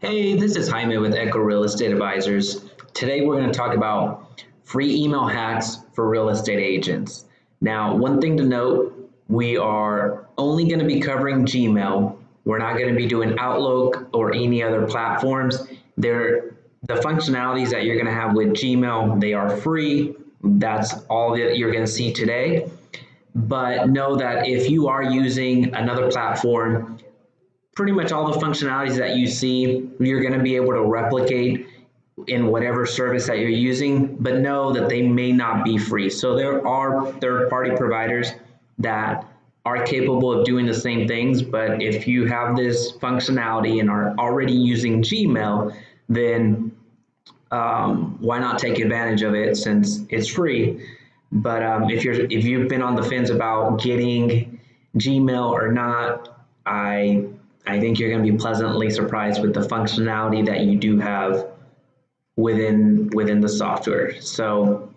Hey, this is Jaime with Echo Real Estate Advisors. Today we're going to talk about free email hacks for real estate agents. Now, one thing to note, we are only going to be covering Gmail. We're not going to be doing Outlook or any other platforms. The functionalities that you're going to have with Gmail, they are free. That's all that you're going to see today. But know that if you are using another platform, pretty much all the functionalities that you see, you're going to be able to replicate in whatever service that you're using, but know that they may not be free. So there are third-party providers that are capable of doing the same things, but if you have this functionality and are already using Gmail, then why not take advantage of it since it's free? But if you've been on the fence about getting Gmail or not, I think you're going to be pleasantly surprised with the functionality that you do have within the software. So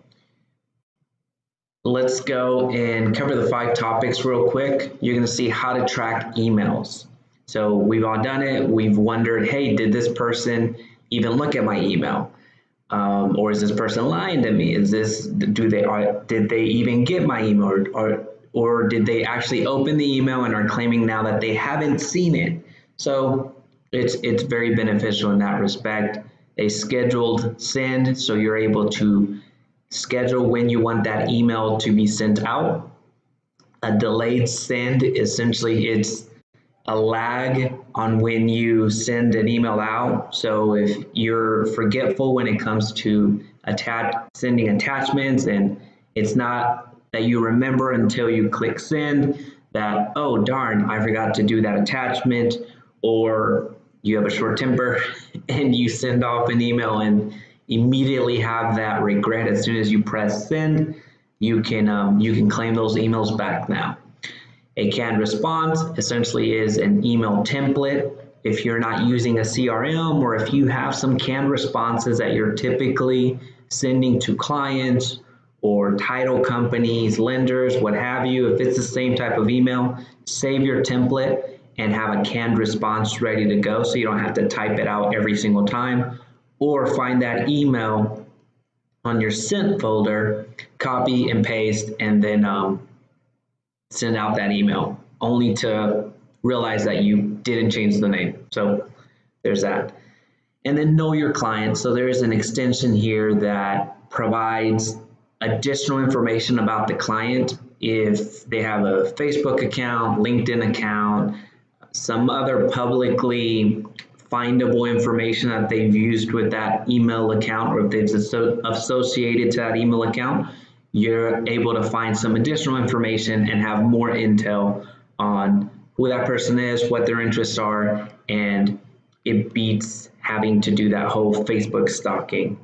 let's go and cover the 5 topics real quick. You're going to see how to track emails. So we've all done it. We've wondered, hey, did this person even look at my email? Or is this person lying to me? Did they even get my email, or did they actually open the email and are claiming now that they haven't seen it? So it's very beneficial in that respect. A scheduled send, so you're able to schedule when you want that email to be sent out. A delayed send, essentially it's a lag on when you send an email out. So if you're forgetful when it comes to sending attachments, and it's not that you remember until you click send that, oh darn, I forgot to do that attachment, or you have a short temper and you send off an email and immediately have that regret as soon as you press send, you can claim those emails back now. A canned response essentially is an email template. If you're not using a CRM, or if you have some canned responses that you're typically sending to clients or title companies, lenders, what have you, if it's the same type of email, save your template and have a canned response ready to go so you don't have to type it out every single time, or find that email on your sent folder, copy and paste, and then send out that email, only to realize that you didn't change the name. So there's that. And then know your client. So there's an extension here that provides additional information about the client. If they have a Facebook account, LinkedIn account, some other publicly findable information that they've used with that email account, or if they've associated to that email account, you're able to find some additional information and have more intel on who that person is, what their interests are, and it beats having to do that whole Facebook stalking.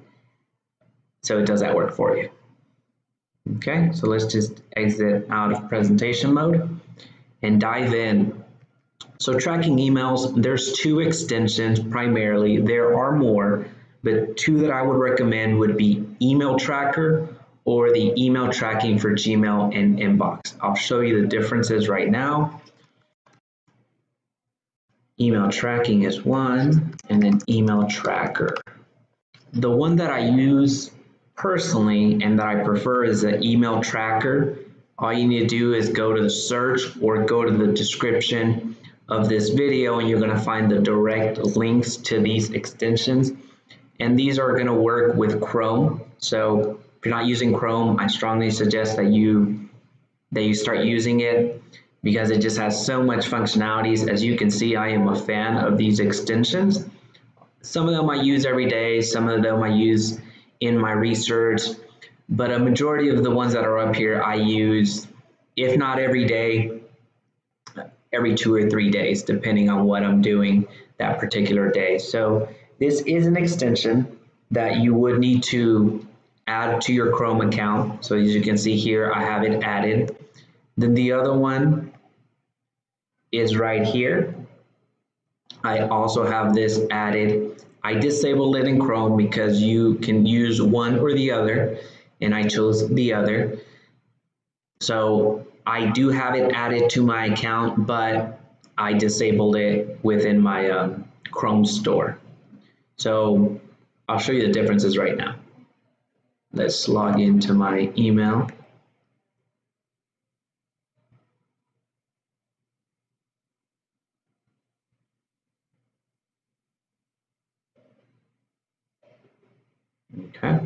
So it does that work for you. Okay, so let's just exit out of presentation mode and dive in. So tracking emails, there's 2 extensions primarily. There are more, but 2 that I would recommend would be Email Tracker or the email tracking for Gmail and Inbox. I'll show you the differences right now. Email tracking is one, and then email tracker. The one that I use personally and that I prefer is the email tracker. All you need to do is go to the search or go to the description of this video, and you're going to find the direct links to these extensions. And these are going to work with Chrome. So if you're not using Chrome, I strongly suggest that you start using it, because it just has so much functionalities. As you can see, I am a fan of these extensions. Some of them I use every day, some of them I use in my research, but a majority of the ones that are up here I use, if not every day, every 2 or 3 days, depending on what I'm doing that particular day. So this is an extension that you would need to add to your Chrome account. So as you can see here, I have it added. Then the other one is right here. I also have this added. I disabled it in Chrome because you can use one or the other, and I chose the other. So I do have it added to my account, but I disabled it within my Chrome store. So I'll show you the differences right now. Let's log into my email. Okay.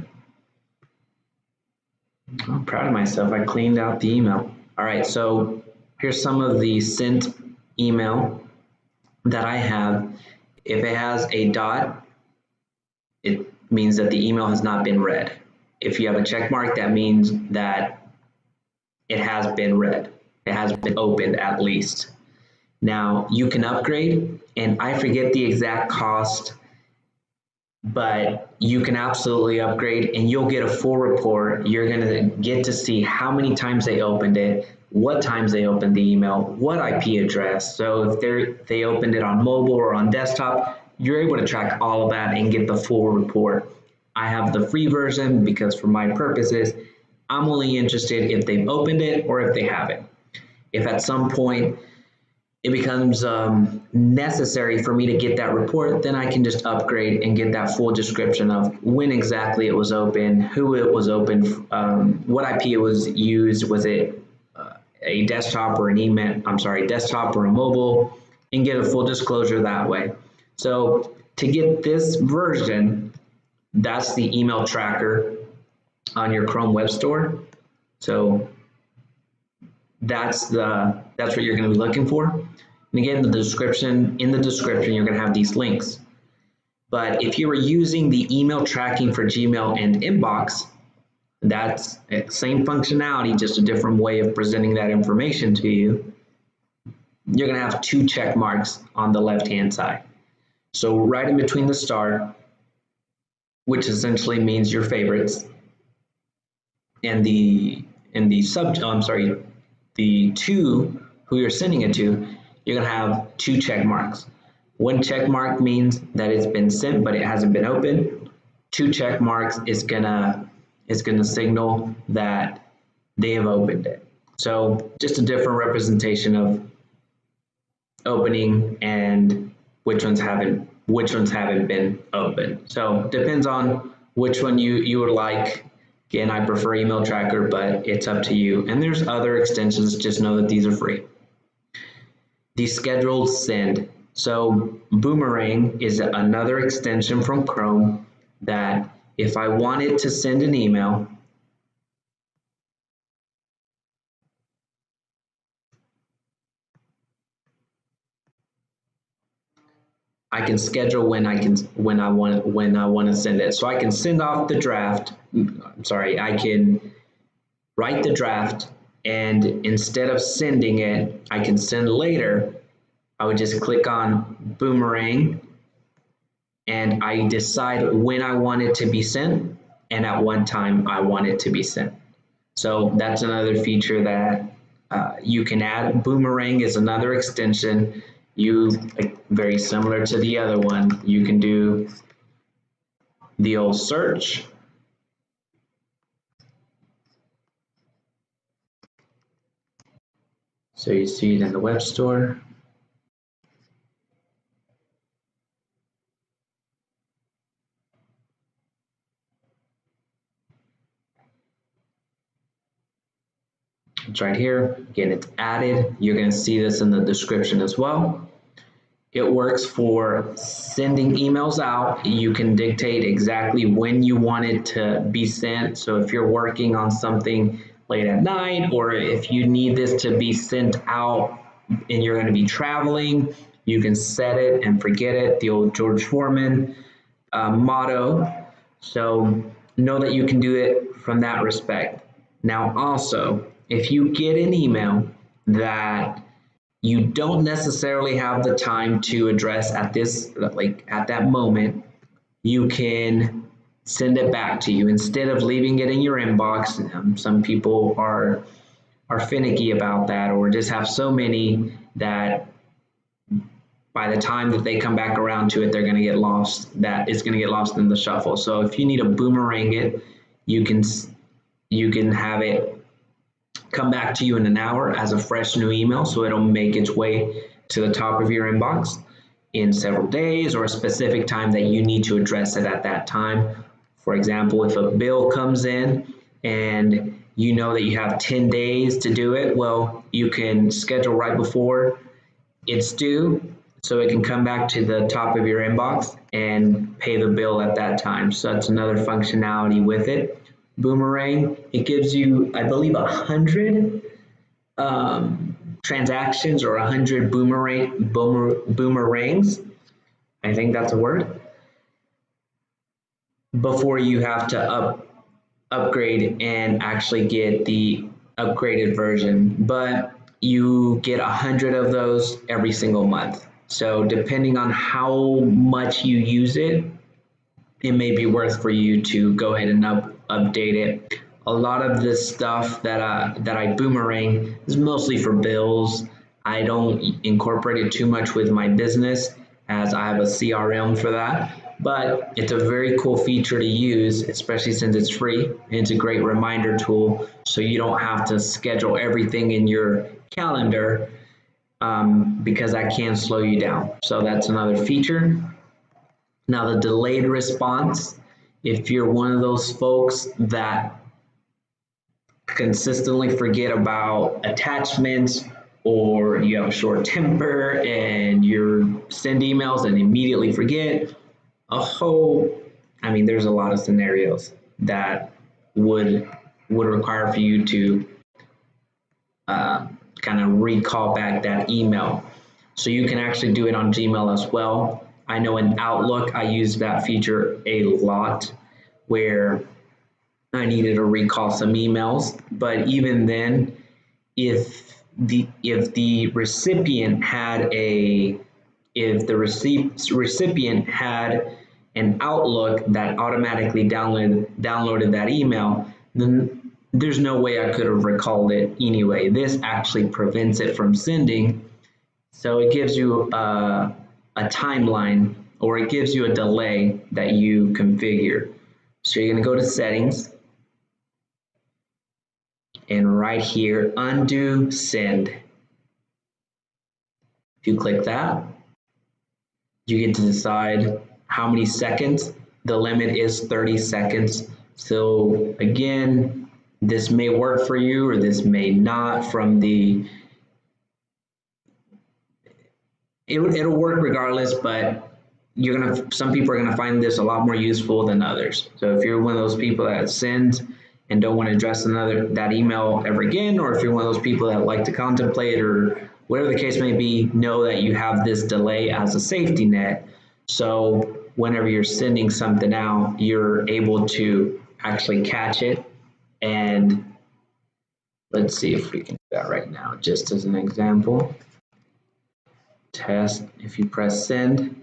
I'm proud of myself. I cleaned out the email. All right, so here's some of the sent email that I have. If it has a dot, it means that the email has not been read. If you have a check mark, that means that it has been read. It has been opened at least. Now you can upgrade, and I forget the exact cost, but you can absolutely upgrade and you'll get a full report. You're going to get to see how many times they opened it, what times they opened the email, what IP address. So if they opened it on mobile or on desktop, you're able to track all of that and get the full report. I have the free version because for my purposes, I'm only interested if they've opened it or if they haven't. If at some point it becomes necessary for me to get that report, then I can just upgrade and get that full description of when exactly it was open, who it was open, what IP it was used, was it a desktop or an email, desktop or a mobile, and get a full disclosure that way. So to get this version, that's the email tracker on your Chrome Web Store. So that's what you're going to be looking for. And again, in the description, you're going to have these links. But if you were using the email tracking for Gmail and Inbox, that's the same functionality, just a different way of presenting that information to you. You're going to have 2 check marks on the left-hand side. So right in between the star, which essentially means your favorites, and the 2 who you're sending it to, you're going to have 2 check marks. 1 check mark means that it's been sent but it hasn't been opened. 2 check marks is gonna signal that they have opened it. So just a different representation of opening and which ones haven't been opened. So depends on which one you would like. Again, I prefer email tracker, but it's up to you. And there's other extensions, just know that these are free. The scheduled send. So Boomerang is another extension from Chrome that if I wanted to send an email, I can schedule when I want to send it. So I can send off the draft. I can write the draft, and instead of sending it, I can send later. I would just click on Boomerang, and I decide when I want it to be sent and at what time I want it to be sent. So that's another feature that you can add. Boomerang is another extension. Very similar to the other one, you can do the old search. So you see it in the web store. It's right here. Again, it's added. You're going to see this in the description as well. It works for sending emails out. You can dictate exactly when you want it to be sent. So if you're working on something late at night, or if you need this to be sent out and you're going to be traveling, you can set it and forget it, the old George Foreman motto. So know that you can do it from that respect. Now also, if you get an email that you don't necessarily have the time to address at that moment, you can send it back to you instead of leaving it in your inbox. Some people are finicky about that, or just have so many that by the time that they come back around to it, they're going to get lost. That is going to get lost in the shuffle. So if you need to boomerang it, you can have it come back to you in an hour as a fresh new email, so it'll make its way to the top of your inbox. in several days or a specific time that you need to address it at that time. For example, if a bill comes in and you know that you have 10 days to do it, well, you can schedule right before it's due so it can come back to the top of your inbox and pay the bill at that time. So that's another functionality with it. Boomerang, it gives you, I believe, 100 transactions or 100 boomerangs. I think that's a word. Before you have to upgrade and actually get the upgraded version, but you get 100 of those every single month. So depending on how much you use it, it may be worth for you to go ahead and update it. A lot of this stuff that I boomerang is mostly for bills. I don't incorporate it too much with my business as I have a CRM for that, but it's a very cool feature to use, especially since it's free. It's a great reminder tool, so you don't have to schedule everything in your calendar because that can slow you down. So that's another feature. Now, the delayed response, if you're one of those folks that consistently forget about attachments, or you have a short temper and you send emails and immediately forget, there's a lot of scenarios that would require for you to kind of recall back that email. So you can actually do it on Gmail as well. I know in Outlook, I use that feature a lot where I needed to recall some emails, but even then, if the recipient had an Outlook that automatically downloaded that email, then there's no way I could have recalled it anyway. This actually prevents it from sending, so it gives you a timeline, or it gives you a delay that you configure. So you're going to go to settings, and right here, undo send. If you click that, you get to decide how many seconds. The limit is 30 seconds. So again, this may work for you or this may not. It'll work regardless, but some people are gonna find this a lot more useful than others. So if you're one of those people that sends and don't want to address that email ever again, or if you're one of those people that like to contemplate or whatever the case may be, know that you have this delay as a safety net. So whenever you're sending something out, you're able to actually catch it. And let's see if we can do that right now, just as an example. Test, if you press send,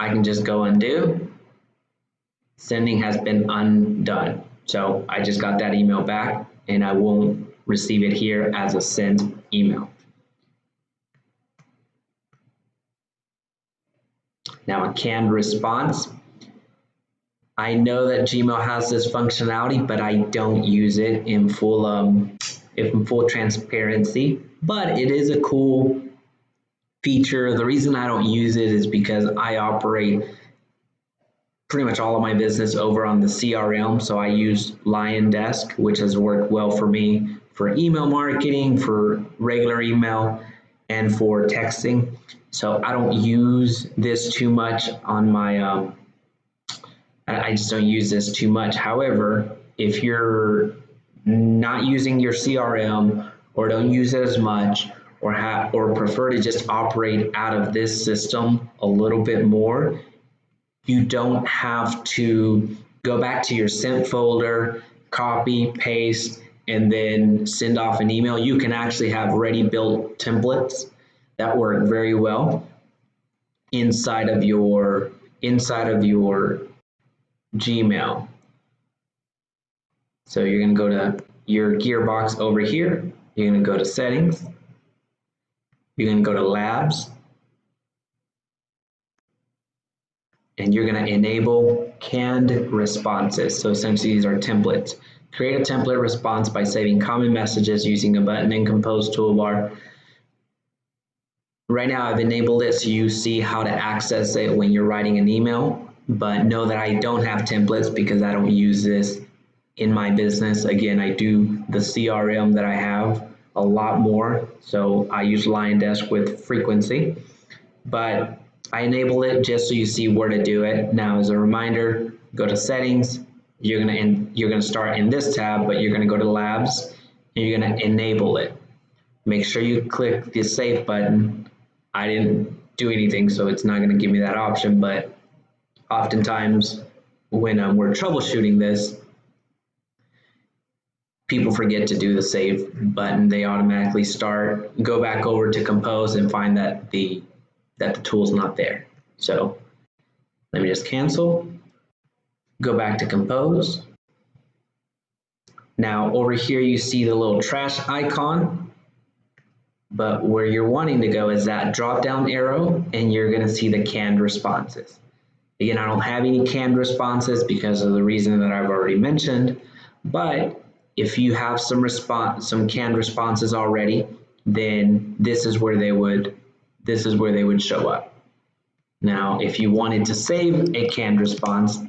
I can just go undo. Sending has been undone. So I just got that email back and I won't receive it here as a sent email. Now, a canned response. I know that Gmail has this functionality, but I don't use it in full transparency, but it is a cool feature. The reason I don't use it is because I operate pretty much all of my business over on the CRM. So I use Lion Desk, which has worked well for me for email marketing, for regular email, and for texting. So I don't use this too much on my, I just don't use this too much. However, if you're not using your CRM or don't use it as much, or prefer to just operate out of this system a little bit more, you don't have to go back to your sent folder, copy, paste, and then send off an email. You can actually have ready built templates that work very well inside of your Gmail. So you're going to go to your gearbox over here. You're going to go to settings. You're going to go to labs. And you're going to enable canned responses. So essentially these are templates. Create a template response by saving common messages using a button in Compose toolbar. Right now I've enabled it so you see how to access it when you're writing an email, but know that I don't have templates because I don't use this in my business. Again, I do the CRM that I have a lot more, so I use LionDesk with frequency, but I enable it just so you see where to do it. Now, as a reminder, go to settings. You're gonna start in this tab, but you're gonna go to labs and you're gonna enable it. Make sure you click the save button. I didn't do anything, so it's not gonna give me that option, but oftentimes when we're troubleshooting this, people forget to do the save button. They automatically go back over to compose and find that the tool's not there. So let me just cancel, go back to compose. Now over here you see the little trash icon, but where you're wanting to go is that drop down arrow and you're gonna see the canned responses. Again, I don't have any canned responses because of the reason that I've already mentioned, but if you have some canned responses already, then this is where they would show up. Now, if you wanted to save a canned response,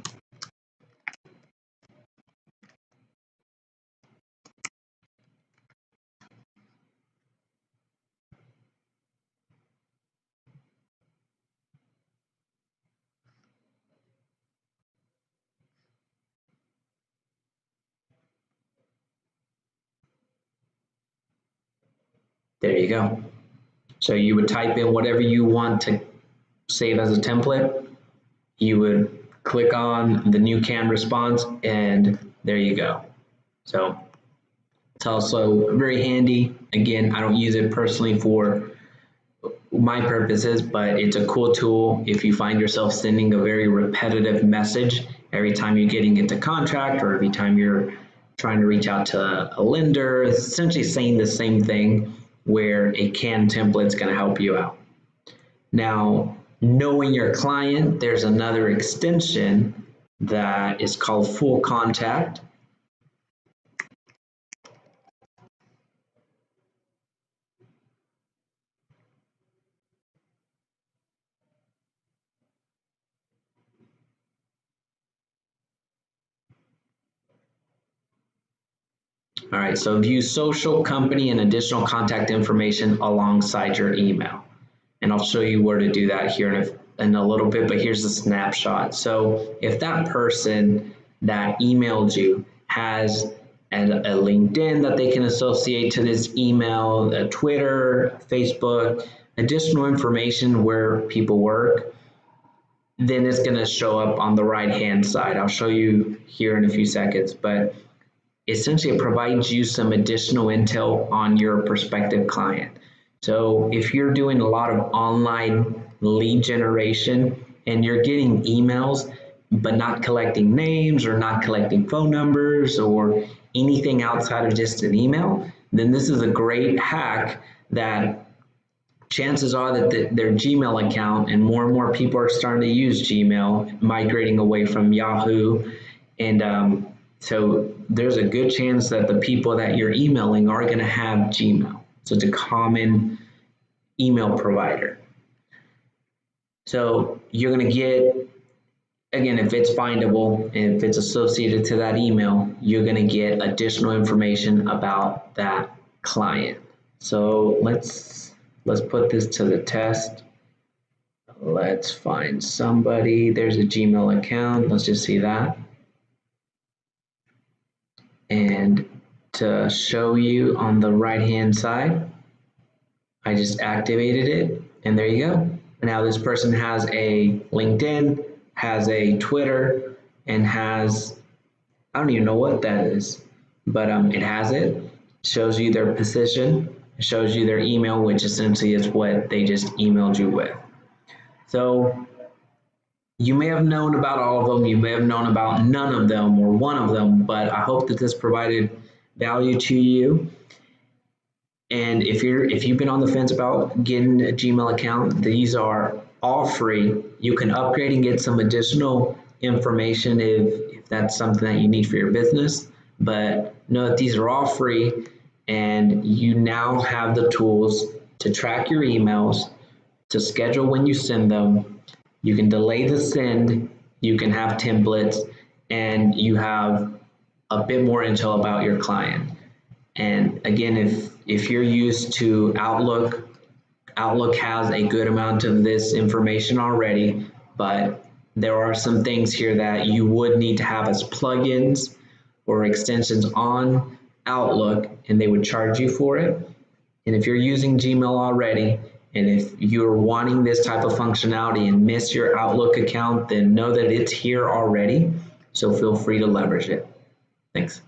there you go. So you would type in whatever you want to save as a template. You would click on the new canned response and there you go. So it's also very handy. Again, I don't use it personally for my purposes, but it's a cool tool if you find yourself sending a very repetitive message every time you're getting into contract or every time you're trying to reach out to a lender. It's essentially saying the same thing, where a canned template is going to help you out. Now, knowing your client, there's another extension that is called FullContact. All right, so view social, company, and additional contact information alongside your email. And I'll show you where to do that here in a little bit, but here's the snapshot. So if that person that emailed you has a LinkedIn that they can associate to this email, a Twitter, Facebook, additional information where people work, then it's going to show up on the right-hand side. I'll show you here in a few seconds, but essentially it provides you some additional intel on your prospective client. So if you're doing a lot of online lead generation and you're getting emails but not collecting names or not collecting phone numbers or anything outside of just an email, then this is a great hack that chances are that their Gmail account, and more people are starting to use Gmail, migrating away from Yahoo, and so there's a good chance that the people that you're emailing are going to have Gmail. So it's a common email provider. So you're going to get, again, if it's findable and if it's associated to that email, you're going to get additional information about that client. So let's put this to the test. Let's find somebody. There's a Gmail account. Let's just see that. And to show you on the right-hand side, I just activated it, and there you go. Now this person has a LinkedIn, has a Twitter, and has, I don't even know what that is, but it has it. Shows you their position, shows you their email, which essentially is what they just emailed you with. So you may have known about all of them, you may have known about none of them or one of them, but I hope that this provided value to you. And if you've been on the fence about getting a Gmail account, these are all free. You can upgrade and get some additional information if that's something that you need for your business. But know that these are all free, and you now have the tools to track your emails, to schedule when you send them. You can delay the send, you can have templates, and you have a bit more intel about your client. And again, if you're used to Outlook, Outlook has a good amount of this information already, but there are some things here that you would need to have as plugins or extensions on Outlook, and they would charge you for it. And if you're using Gmail already, and if you're wanting this type of functionality and miss your Outlook account, then know that it's here already. So feel free to leverage it. Thanks.